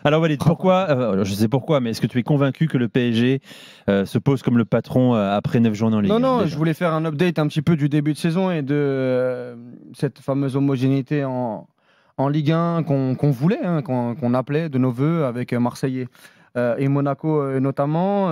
Alors Walid, pourquoi, je sais pourquoi, mais est-ce que tu es convaincu que le PSG se pose comme le patron après 9 journées en Ligue 1 Non, déjà? je voulais faire un update un petit peu du début de saison et de cette fameuse homogénéité en Ligue 1 qu'on voulait, hein, qu'on appelait de nos voeux avec Marseille et Monaco notamment.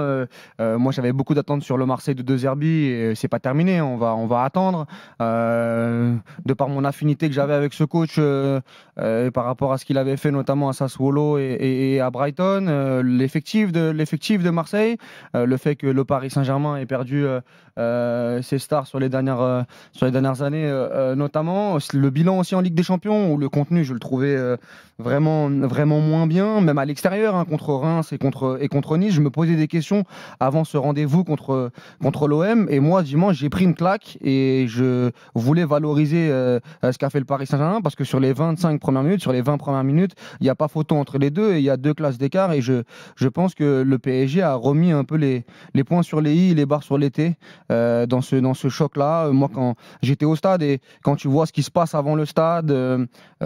Moi, j'avais beaucoup d'attentes sur le Marseille de De Zerbi et c'est pas terminé. On va attendre. De par mon affinité que j'avais avec ce coach et par rapport à ce qu'il avait fait notamment à Sassuolo et à Brighton, l'effectif de Marseille, le fait que le Paris Saint-Germain ait perdu ses stars sur les dernières années, notamment le bilan aussi en Ligue des Champions où le contenu je le trouvais vraiment moins bien, même à l'extérieur, hein, contre Reims et contre Nice. Je me posais des questions avant ce rendez-vous contre l'OM et moi dimanche j'ai pris une claque et je voulais valoriser ce qu'a fait le Paris Saint-Germain parce que sur les 25 premières minutes, sur les 20 premières minutes, il n'y a pas photo entre les deux et il y a 2 classes d'écart et je pense que le PSG a remis un peu les points sur les i, les barres sur les t dans ce choc-là. Moi, quand j'étais au stade et quand tu vois ce qui se passe avant le stade,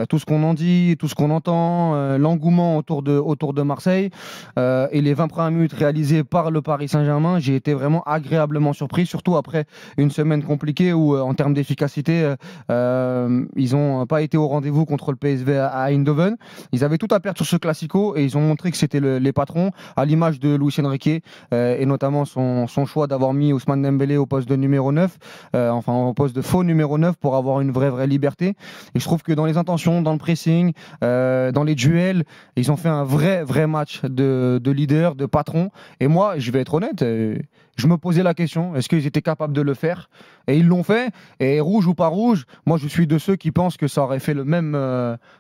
tout ce qu'on en dit, tout ce qu'on entend, l'engouement autour de Marseille et les 20 premières minutes réalisées par le Paris Saint-Germain, j'ai été vraiment agréablement surpris, surtout après une semaine compliquée où, en termes d'efficacité, ils n'ont pas été au rendez-vous contre le PSV à Eindhoven. Ils avaient tout à perdre sur ce classico et ils ont montré que c'était les patrons, à l'image de Luis Enrique et notamment son choix d'avoir mis Ousmane Dembélé au poste de numéro 9, enfin au poste de faux numéro 9 pour avoir une vraie liberté. Et je trouve que dans les intentions, dans le pressing, dans les duels, ils ont fait un vrai match de leader, de patron. Et moi, je vais être honnête, je me posais la question, est-ce qu'ils étaient capables de le faire? Et ils l'ont fait. Et rouge ou pas rouge, moi je suis de ceux qui pensent que ça aurait fait le même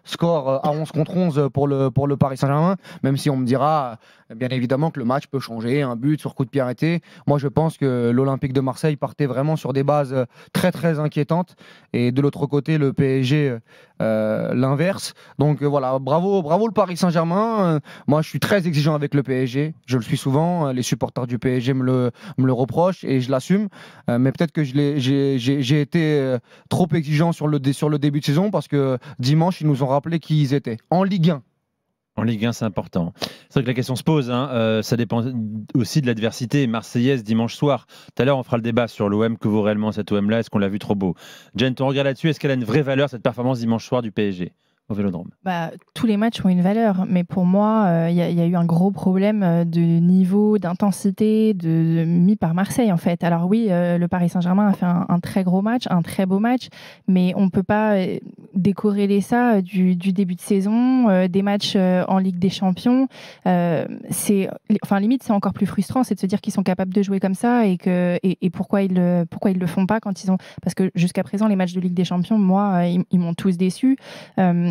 score à 11 contre 11 pour le Paris Saint-Germain, même si on me dira bien évidemment que le match peut changer, un but sur coup de pied arrêté. Moi je pense que l'Olympique de Marseille partait vraiment sur des bases très inquiétantes. Et de l'autre côté, le PSG, l'inverse. Donc voilà, bravo le Paris Saint-Germain. Moi je suis très exigeant avec le PSG, je le suis souvent. Les supporters du PSG me le reprochent et je l'assume. Mais peut-être que j'ai été trop exigeant sur le début de saison parce que dimanche, ils nous ont rappelé qui ils étaient. En Ligue 1. En Ligue 1, c'est important. C'est vrai que la question se pose, hein. Ça dépend aussi de l'adversité marseillaise dimanche soir. Tout à l'heure, on fera le débat sur l'OM. Que vaut réellement cet OM-là? Est-ce qu'on l'a vu trop beau? Jen, ton regard là-dessus, est-ce qu'elle a une vraie valeur, cette performance dimanche soir du PSG au Vélodrome? Tous les matchs ont une valeur, mais pour moi, il y a eu un gros problème de niveau, d'intensité mis par Marseille en fait. Alors oui, le Paris Saint-Germain a fait un très gros match, un très beau match, mais on ne peut pas décorréler ça du début de saison, des matchs en Ligue des Champions. Limite, c'est encore plus frustrant, c'est de se dire qu'ils sont capables de jouer comme ça et pourquoi ils le font pas quand ils ont... Parce que jusqu'à présent, les matchs de Ligue des Champions, moi, ils m'ont tous déçu.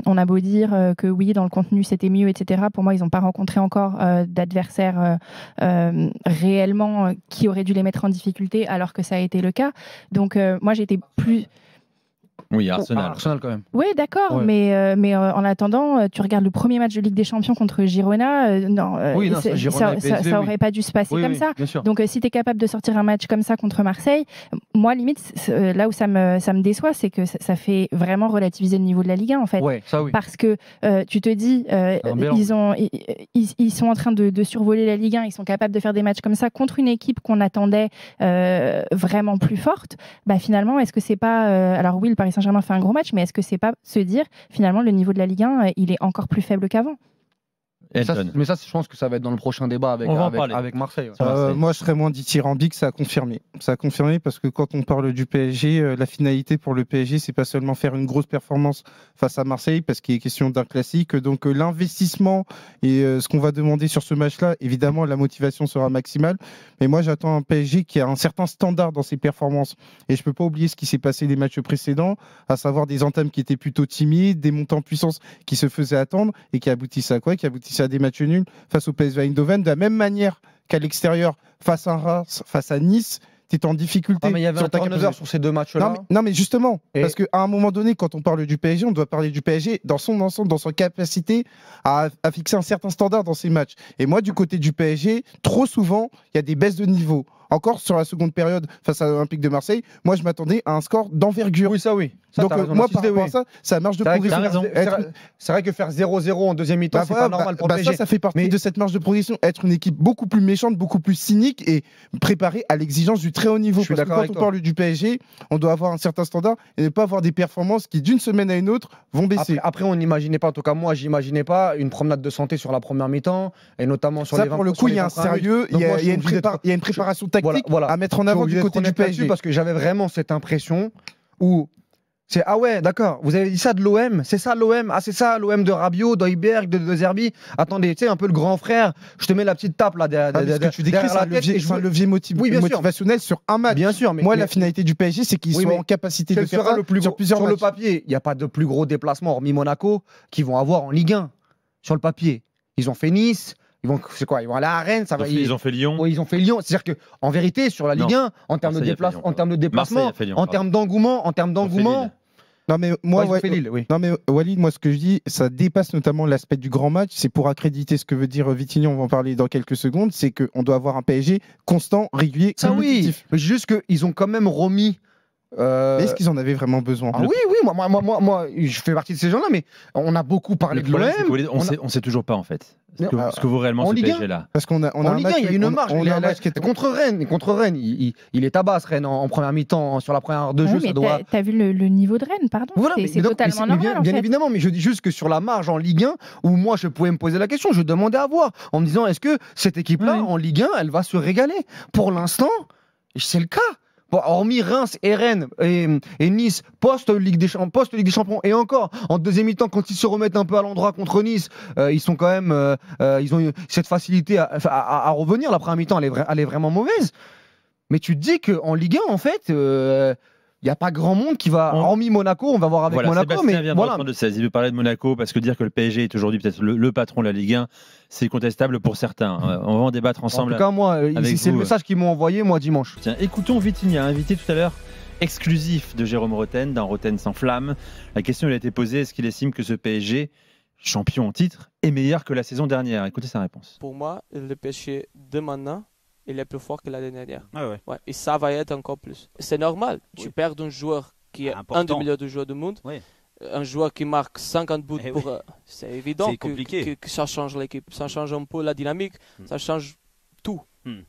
On a beau dire que oui, dans le contenu, c'était mieux, etc. Pour moi, ils n'ont pas rencontré encore d'adversaires réellement qui auraient dû les mettre en difficulté, alors que ça a été le cas. Donc, moi, j'étais plus... Oui, Arsenal. Arsenal quand même. Oui, d'accord, ouais. mais en attendant, tu regardes le premier match de Ligue des Champions contre Girona, ça aurait pas dû se passer comme ça. Donc si tu es capable de sortir un match comme ça contre Marseille, moi limite, là où ça me déçoit, c'est que ça fait vraiment relativiser le niveau de la Ligue 1 en fait. Ouais, ça, oui. Parce que tu te dis, ils sont en train de survoler la Ligue 1, ils sont capables de faire des matchs comme ça contre une équipe qu'on attendait vraiment plus forte. Finalement, est-ce que c'est pas... alors oui, le Paris Saint-Germain fait un gros match, mais est-ce que c'est pas se dire finalement le niveau de la Ligue 1 il est encore plus faible qu'avant? Mais ça, je pense que ça va être dans le prochain débat avec Marseille. Ouais. Moi, je serais moins dithyrambique, ça a confirmé. Ça a confirmé parce que quand on parle du PSG, la finalité pour le PSG, c'est pas seulement faire une grosse performance face à Marseille, parce qu'il est question d'un classique. Donc l'investissement et ce qu'on va demander sur ce match-là, évidemment, la motivation sera maximale. Mais moi, j'attends un PSG qui a un certain standard dans ses performances. Et je peux pas oublier ce qui s'est passé les matchs précédents, à savoir des entames qui étaient plutôt timides, des montants en puissance qui se faisaient attendre et qui aboutissaient à quoi? Qui aboutissaient à des matchs nuls face au PSV Eindhoven, de la même manière qu'à l'extérieur, face à Reims, face à Nice, tu es en difficulté. Mais il y avait un turnover sur ces deux matchs-là. Non, mais justement, parce qu'à un moment donné, quand on parle du PSG, on doit parler du PSG dans son ensemble, dans sa capacité à fixer un certain standard dans ses matchs. Et moi, du côté du PSG, trop souvent, il y a des baisses de niveau. encore sur la seconde période face à l'Olympique de Marseille, moi je m'attendais à un score d'envergure. Oui, ça oui. Ça, Donc moi par rapport à ça, ça marge de progression. C'est vrai que faire 0-0 en deuxième mi-temps, c'est pas normal pour le PSG. Ça fait partie de cette marge de progression. Être une équipe beaucoup plus méchante, beaucoup plus cynique et préparée à l'exigence du très haut niveau. Parce que quand on parle du PSG, on doit avoir un certain standard et ne pas avoir des performances qui d'une semaine à une autre vont baisser. Après on n'imaginait pas, en tout cas moi j'imaginais pas une promenade de santé sur la première mi-temps et notamment sur ça les 20. Pour le coup il y a un sérieux, il y a une préparation tactique à mettre en avant du côté du PSG. Parce que j'avais vraiment cette impression où c'est ah ouais, d'accord, vous avez dit ça de l'OM, c'est ça l'OM, ah c'est ça l'OM de Rabiot, d'Heuberg, de Zerbi. Attendez, tu sais, un peu le grand frère, je te mets la petite tape là derrière que tu décris, c'est un levier motivationnel sur un match. Bien sûr, moi la finalité du PSG, c'est qu'ils soient en capacité de faire ça sur plusieurs matchs. Sur le papier, il n'y a pas de plus gros déplacement hormis Monaco qu'ils vont avoir en Ligue 1. Sur le papier, ils ont fait Nice. Ils vont aller à Rennes, ils ont fait Lyon. Oui, ils ont fait Lyon. C'est-à-dire que en vérité, sur la Ligue 1, en termes de déplacement, en termes d'engouement. Non mais moi, Walid, moi ce que je dis, ça dépasse notamment l'aspect du grand match. C'est pour accréditer ce que veut dire Vitinha. On va en parler dans quelques secondes. C'est qu'on doit avoir un PSG constant, régulier, compétitif. Oui, mais juste qu'ils ont quand même remis. Est-ce qu'ils en avaient vraiment besoin? Oui, moi, je fais partie de ces gens-là, mais on a beaucoup parlé de l'OM. On sait toujours pas en fait. Ce que vaut réellement ce PSG là. Parce qu'on a en Ligue 1, il y a une marge. Contre Rennes, il est tabasse Rennes en première mi-temps sur la première heure de jeu. Mais t'as vu le niveau de Rennes, pardon. Voilà, c'est totalement normal. Bien évidemment, mais je dis juste que sur la marge en Ligue 1, où moi je pouvais me poser la question, je demandais à voir en me disant est-ce que cette équipe-là en Ligue 1, elle va se régaler? Pour l'instant, c'est le cas. Bon, hormis Reims et Rennes et Nice post-Ligue des Champions et encore en deuxième mi-temps quand ils se remettent un peu à l'endroit contre Nice, ils sont quand même ils ont cette facilité à revenir. La première mi-temps elle est vraiment mauvaise, mais tu te dis qu'en Ligue 1 en fait il n'y a pas grand monde qui va, hormis Monaco, on va voir avec Monaco. Sébastien vient de reprendre de 16. Il veut parler de Monaco parce que dire que le PSG est aujourd'hui peut-être le patron de la Ligue 1, c'est contestable pour certains. On va en débattre ensemble. En tout cas, moi, c'est le message qu'ils m'ont envoyé, moi, dimanche. Tiens, écoutons Vitinha, invité tout à l'heure, exclusif de Jérôme Roten, d'un Roten sans flamme. La question lui a été posée, est-ce qu'il estime que ce PSG, champion en titre, est meilleur que la saison dernière? Écoutez sa réponse. Pour moi, le PSG de maintenant, il est plus fort que l'année dernière. Ah ouais. Ouais, et ça va être encore plus. C'est normal. Oui. Tu perds un joueur qui est un des meilleurs joueurs du monde. Oui. Un joueur qui marque 50 buts pour... c'est évident que ça change l'équipe. Ça change un peu la dynamique. Ça change tout.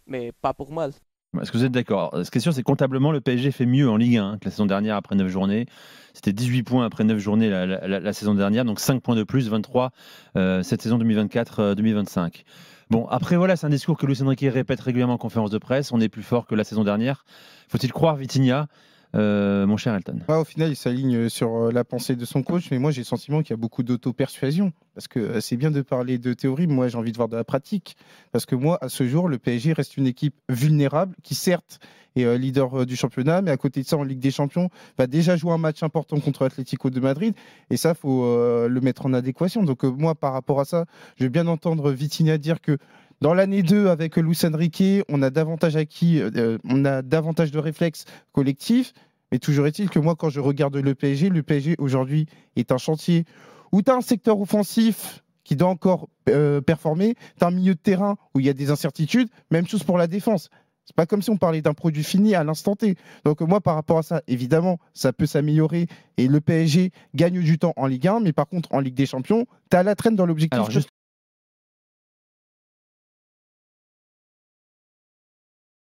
Mais pas pour mal. Est-ce que vous êtes d'accord? La question, c'est comptablement, le PSG fait mieux en Ligue 1 que la saison dernière après 9 journées. C'était 18 points après 9 journées la saison dernière, donc 5 points de plus, 23 cette saison 2024-2025. Bon, après, voilà, c'est un discours que Luis Enrique répète régulièrement en conférence de presse. On est plus fort que la saison dernière. Faut-il croire Vitinha, mon cher Elton? Au final, il s'aligne sur la pensée de son coach, mais moi, j'ai le sentiment qu'il y a beaucoup d'auto-persuasion. Parce que c'est bien de parler de théorie, mais moi, j'ai envie de voir de la pratique. Parce que moi, à ce jour, le PSG reste une équipe vulnérable qui, certes, est leader du championnat, mais à côté de ça, en Ligue des Champions, va déjà jouer un match important contre Atlético de Madrid. Et ça, il faut le mettre en adéquation. Donc moi, par rapport à ça, je vais bien entendre Vitinha dire que dans l'année 2, avec Luis Enrique, on a davantage acquis, on a davantage de réflexes collectifs. Mais toujours est-il que moi, quand je regarde le PSG aujourd'hui est un chantier où tu as un secteur offensif qui doit encore performer, tu as un milieu de terrain où il y a des incertitudes, même chose pour la défense. C'est pas comme si on parlait d'un produit fini à l'instant T. Donc moi, par rapport à ça, évidemment, ça peut s'améliorer et le PSG gagne du temps en Ligue 1, mais par contre, en Ligue des Champions, tu as la traîne dans l'objectif.